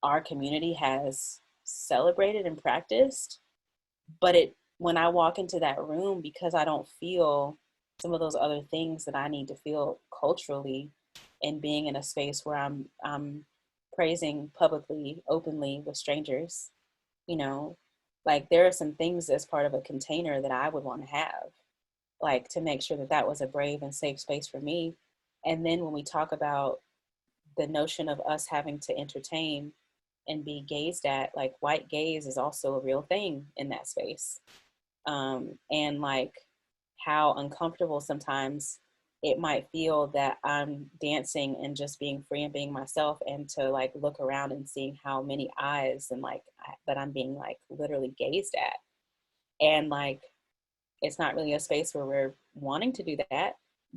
S2: our community has celebrated and practiced. But when I walk into that room, because I don't feel some of those other things that I need to feel culturally, and being in a space where I'm praising publicly, openly with strangers, you know, like there are some things as part of a container that I would want to have, like to make sure that that was a brave and safe space for me. And then when we talk about the notion of us having to entertain and be gazed at, like white gaze is also a real thing in that space. And like how uncomfortable sometimes it might feel that I'm dancing and just being free and being myself, and to like look around and seeing how many eyes and like that I'm being like literally gazed at. And like it's not really a space where we're wanting to do that.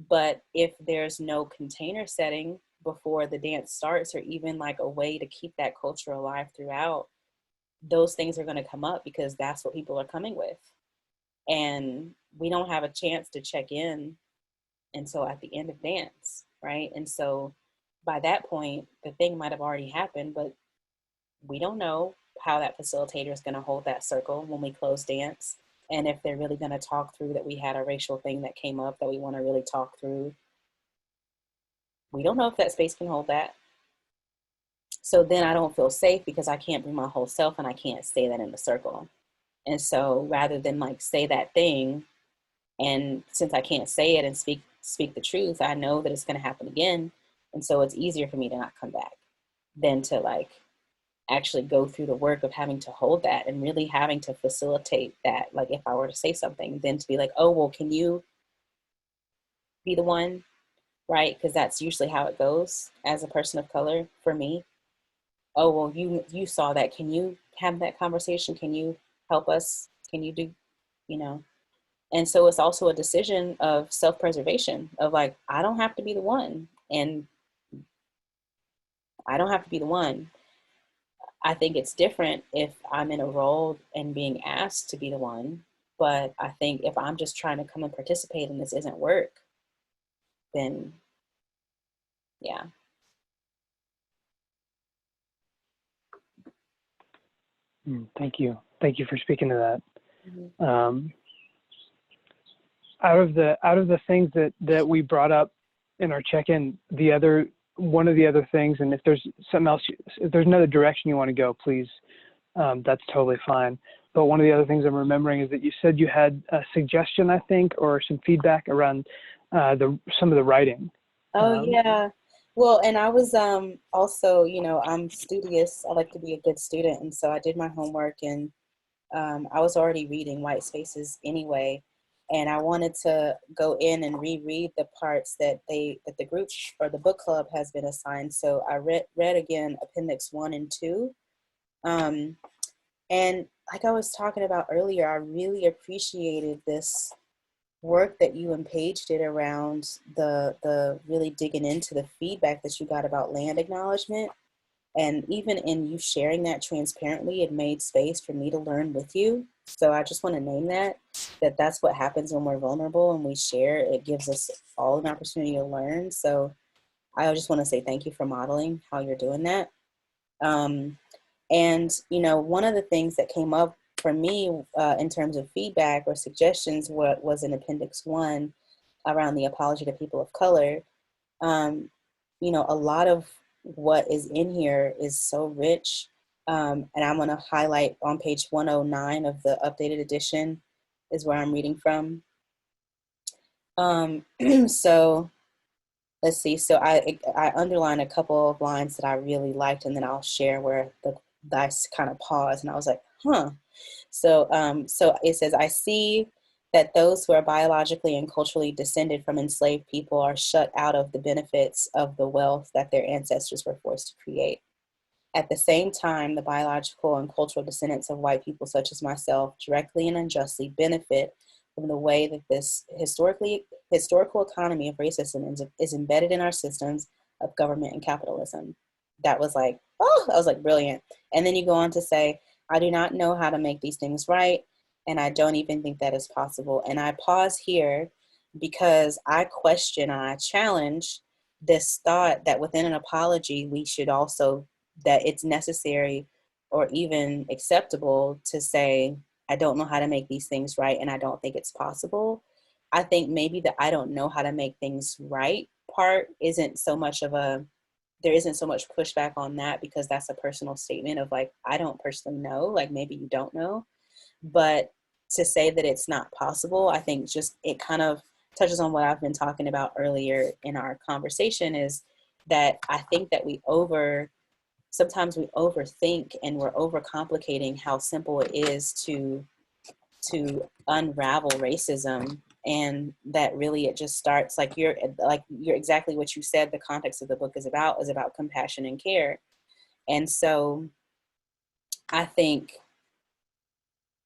S2: But if there's no container setting before the dance starts, or even like a way to keep that culture alive throughout, those things are going to come up because that's what people are coming with. And we don't have a chance to check in until at the end of dance, right? And so by that point, the thing might have already happened, but we don't know how that facilitator is going to hold that circle when we close dance. And if they're really going to talk through that we had a racial thing that came up that we want to really talk through, we don't know if that space can hold that. So then I don't feel safe because I can't bring my whole self and I can't say that in the circle. And so rather than like say that thing, and since I can't say it and speak the truth, I know that it's going to happen again. And so it's easier for me to not come back than to like actually go through the work of having to hold that and really having to facilitate that. Like if I were to say something, then to be like, oh, well, can you be the one? Right? Because that's usually how it goes as a person of color for me. Oh, well, you saw that. Can you have that conversation? Can you help us? Can you do, you know? And so it's also a decision of self-preservation of like, I don't have to be the one. And I don't have to be the one. I think it's different if I'm in a role and being asked to be the one. But I think if I'm just trying to come and participate and this isn't work, then yeah.
S1: Thank you. Thank you for speaking to that.
S2: Mm-hmm.
S1: Out of the things that we brought up in our check-in, one of the other things, and if there's something else, if there's another direction you want to go, please, that's totally fine. But one of the other things I'm remembering is that you said you had a suggestion, I think, or some feedback around some of the writing.
S2: Oh yeah. Well, and I was also, I'm studious. I like to be a good student, and so I did my homework, and I was already reading White Spaces anyway, and I wanted to go in and reread the parts that the group or the book club has been assigned. So I read again Appendix 1 and 2, and like I was talking about earlier, I really appreciated this work that you and Paige did around the really digging into the feedback that you got about land acknowledgement. And even in you sharing that transparently, it made space for me to learn with you. So I just want to name that's what happens when we're vulnerable and we share. It gives us all an opportunity to learn. So I just want to say thank you for modeling how you're doing that. And, one of the things that came up for me in terms of feedback or suggestions was in Appendix 1 around the apology to people of color. A lot of what is in here is so rich. And I'm going to highlight on page 109 of the updated edition is where I'm reading from. So let's see. So I underlined a couple of lines that I really liked, and then I'll share where I kind of paused and I was like, huh. So it says, I see that those who are biologically and culturally descended from enslaved people are shut out of the benefits of the wealth that their ancestors were forced to create. At the same time, the biological and cultural descendants of white people, such as myself, directly and unjustly benefit from the way that this historically historical economy of racism is embedded in our systems of government and capitalism. That was like, oh, that was like brilliant. And then you go on to say, I do not know how to make these things right, and I don't even think that is possible. And I pause here because I question and I challenge this thought that within an apology, we should also, that it's necessary or even acceptable to say, I don't know how to make these things right, and I don't think it's possible. I think maybe the I don't know how to make things right part isn't so much of a, there isn't so much pushback on that, because that's a personal statement of like, I don't personally know, like maybe you don't know. But to say that it's not possible, I think just it kind of touches on what I've been talking about earlier in our conversation, is that I think that sometimes we overthink and we're overcomplicating how simple it is to unravel racism. And that really it just starts like you're exactly what you said. The context of the book is about compassion and care. And so I think,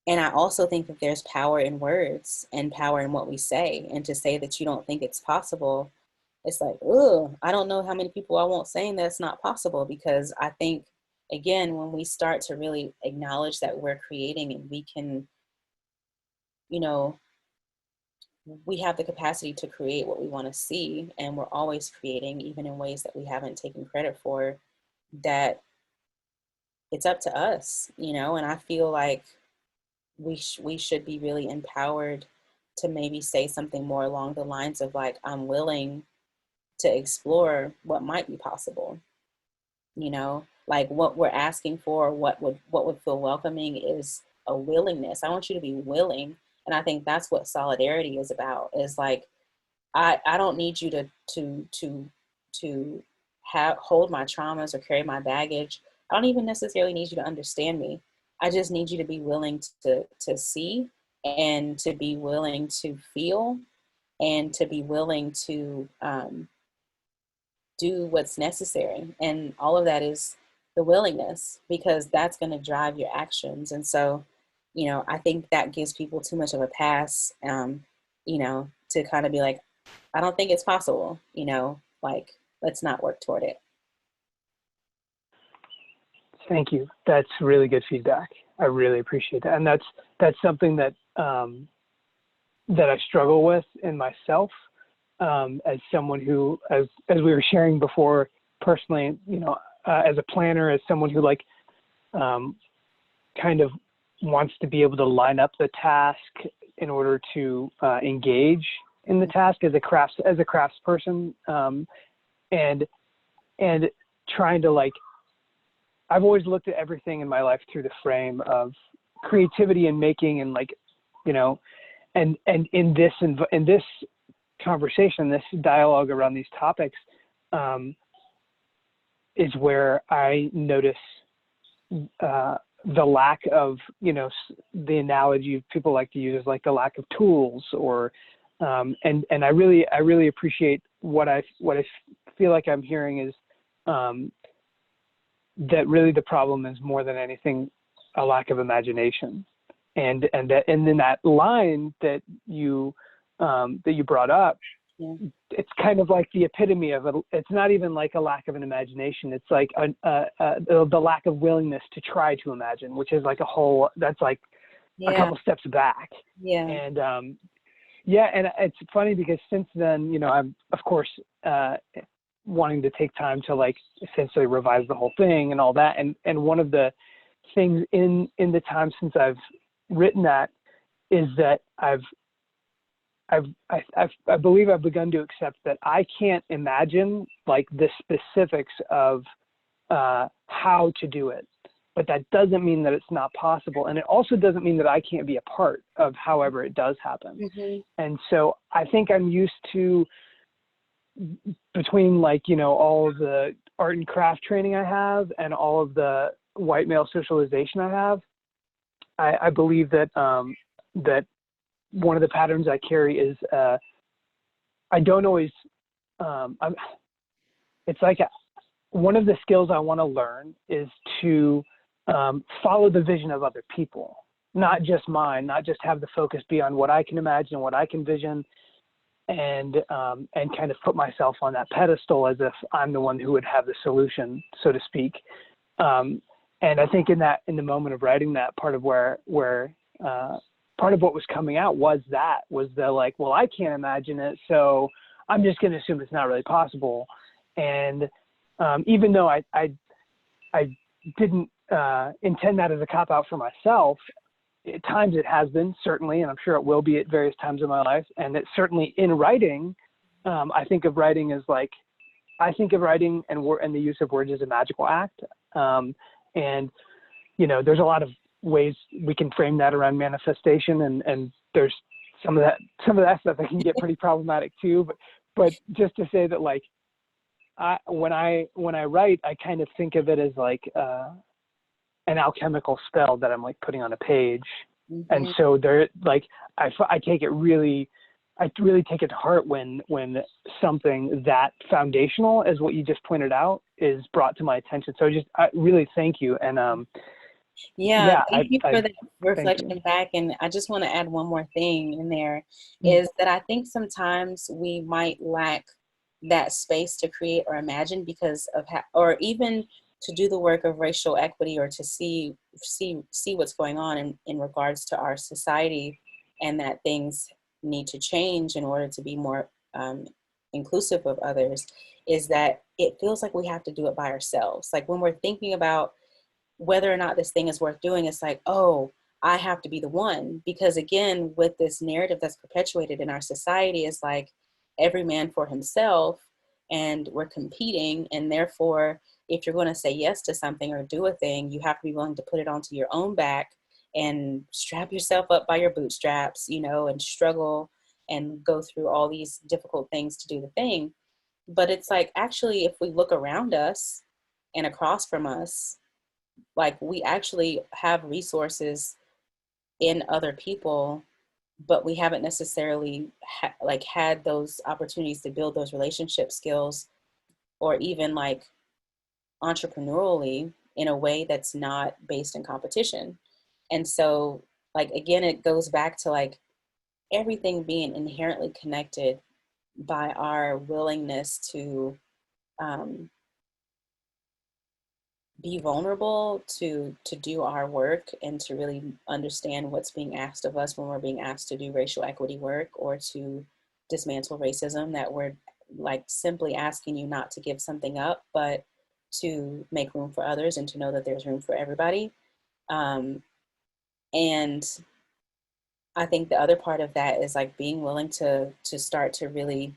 S2: and I also think that there's power in words and power in what we say. And to say that you don't think it's possible, it's like, oh, I don't know how many people I won't saying that it's not possible. Because I think, again, when we start to really acknowledge that we're creating and we can, you know, we have the capacity to create what we want to see, and we're always creating, even in ways that we haven't taken credit for, that it's up to us, and I feel like we should be really empowered to maybe say something more along the lines of like, I'm willing to explore what might be possible, like what we're asking for, what would feel welcoming is a willingness. I want you to be willing. And I think that's what solidarity is about, is like, I don't need you to hold my traumas or carry my baggage. I don't even necessarily need you to understand me. I just need you to be willing to see, and to be willing to feel, and to be willing to do what's necessary. And all of that is the willingness, because that's going to drive your actions. And so, I think that gives people too much of a pass, to kind of be like, I don't think it's possible, like, let's not work toward it.
S1: Thank you. That's really good feedback. I really appreciate that. And that's something that that I struggle with in myself, as someone who, as we were sharing before, personally, as a planner, as someone who like kind of wants to be able to line up the task in order to engage in the task as a craftsperson, and trying to like, I've always looked at everything in my life through the frame of creativity and making, and like, and in this conversation, this dialogue around these topics, is where I notice the lack of, the analogy people like to use is like the lack of tools, or and I really appreciate what I feel like I'm hearing is that really the problem is more than anything a lack of imagination, and in that line that you brought up,
S2: Yeah.
S1: it's kind of like the epitome of it. It's not even like a lack of an imagination. It's like the lack of willingness to try to imagine, which is like that's like a couple steps back.
S2: Yeah.
S1: And and it's funny because since then, I'm of course wanting to take time to like essentially revise the whole thing and all that. And one of the things in the time since I've written that is that I believe I've begun to accept that I can't imagine like the specifics of how to do it, but that doesn't mean that it's not possible. And it also doesn't mean that I can't be a part of however it does happen.
S2: Mm-hmm.
S1: And so I think I'm used to, between like, all of the art and craft training I have and all of the white male socialization I have, I believe that that one of the patterns I carry is I don't always, it's like one of the skills I want to learn is to follow the vision of other people, not just mine, not just have the focus be on what I can imagine, what I can vision, and kind of put myself on that pedestal as if I'm the one who would have the solution, so to speak. And I think in the moment of writing that, part of where part of what was coming out was the like, well, I can't imagine it, so I'm just going to assume it's not really possible. And even though I didn't intend that as a cop out for myself, at times it has been, certainly, and I'm sure it will be at various times in my life. And that certainly in writing, I think of writing and the use of words as a magical act. And, you know, there's a lot of ways we can frame that around manifestation, and there's some of that stuff that can get pretty problematic too. But just to say that, like, when I write, I kind of think of it as like an alchemical spell that I'm like putting on a page.
S2: Mm-hmm.
S1: And so there, like, I really take it to heart when something that foundational as what you just pointed out is brought to my attention. So I really thank you. And
S2: thank you for that reflection back. And I just want to add one more thing in there, is that I think sometimes we might lack that space to create or imagine because of or even to do the work of racial equity, or to see what's going on in regards to our society, and that things need to change in order to be more inclusive of others, is that it feels like we have to do it by ourselves. Like when we're thinking about whether or not this thing is worth doing, it's like, oh, I have to be the one. Because again, with this narrative that's perpetuated in our society, is like every man for himself, and we're competing. And therefore, if you're going to say yes to something or do a thing, you have to be willing to put it onto your own back and strap yourself up by your bootstraps, you know, and struggle and go through all these difficult things to do the thing. But it's like, actually, if we look around us and across from us, like we actually have resources in other people, but we haven't necessarily had those opportunities to build those relationship skills, or even like entrepreneurially in a way that's not based in competition. And so, like, again, it goes back to like everything being inherently connected by our willingness to be vulnerable, to do our work, and to really understand what's being asked of us when we're being asked to do racial equity work or to dismantle racism, that we're like simply asking you not to give something up, but to make room for others and to know that there's room for everybody. And I think the other part of that is like being willing to start to really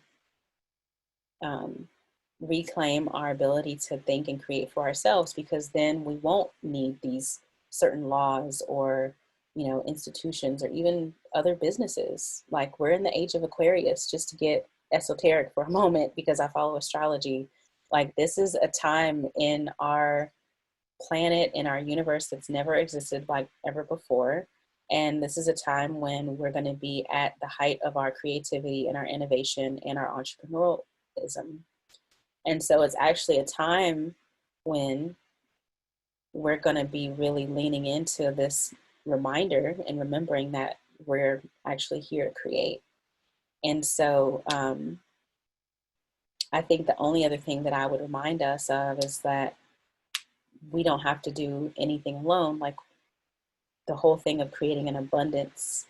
S2: reclaim our ability to think and create for ourselves, because then we won't need these certain laws or, you know, institutions or even other businesses. Like, we're in the age of Aquarius, just to get esoteric for a moment, because I follow astrology. Like, this is a time in our planet, in our universe, that's never existed like ever before. And this is a time when we're going to be at the height of our creativity and our innovation and our entrepreneurialism. And so it's actually a time when we're going to be really leaning into this reminder and remembering that we're actually here to create. And so I think the only other thing that I would remind us of is that we don't have to do anything alone. Like, the whole thing of creating an abundance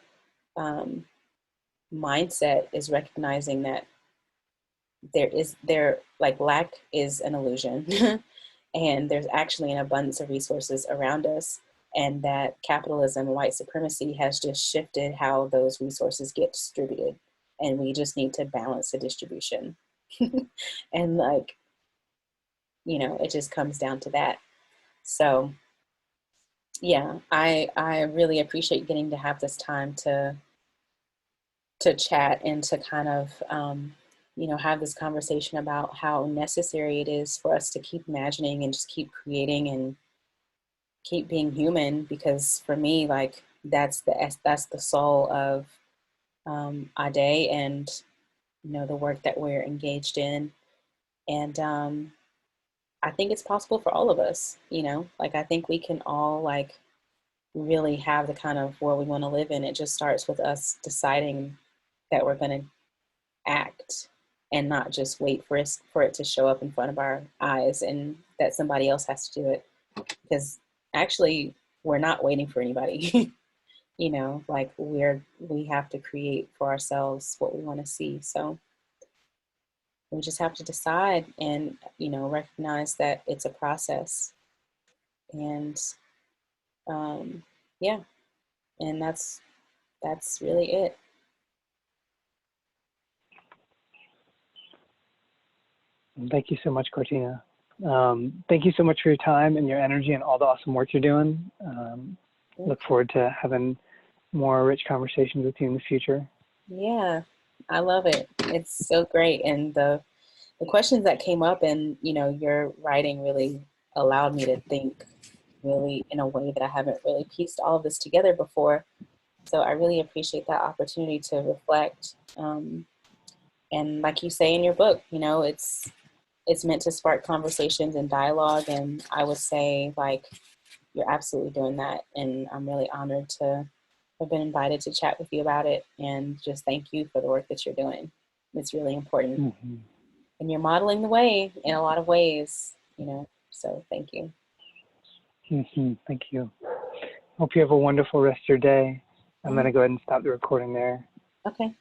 S2: mindset is recognizing that lack is an illusion and there's actually an abundance of resources around us, and that capitalism and white supremacy has just shifted how those resources get distributed, and we just need to balance the distribution. And like, you know, it just comes down to that. So yeah, I really appreciate getting to have this time to chat and to kind of you know, have this conversation about how necessary it is for us to keep imagining and just keep creating and keep being human. Because for me, like, that's the soul of Ade and, you know, the work that we're engaged in. And I think it's possible for all of us, you know, like, I think we can all like really have the kind of world we want to live in. It just starts with us deciding that we're going to reflect and not just wait for it to show up in front of our eyes and that somebody else has to do it. Because actually, we're not waiting for anybody. You know, like we have to create for ourselves what we want to see. So we just have to decide and, you know, recognize that it's a process. And yeah, and that's really it.
S1: Thank you so much, Cortina. Thank you so much for your time and your energy and all the awesome work you're doing. Look forward to having more rich conversations with you in the future.
S2: Yeah, I love it. It's so great. And the questions that came up and, you know, your writing really allowed me to think really in a way that I haven't really pieced all of this together before. So I really appreciate that opportunity to reflect. And like you say in your book, you know, it's meant to spark conversations and dialogue. And I would say, like, you're absolutely doing that. And I'm really honored to have been invited to chat with you about it. And just thank you for the work that you're doing. It's really important.
S1: Mm-hmm.
S2: And you're modeling the way in a lot of ways, you know, so thank you.
S1: Mm-hmm. Thank you. Hope you have a wonderful rest of your day. I'm going to go ahead and stop the recording there.
S2: Okay.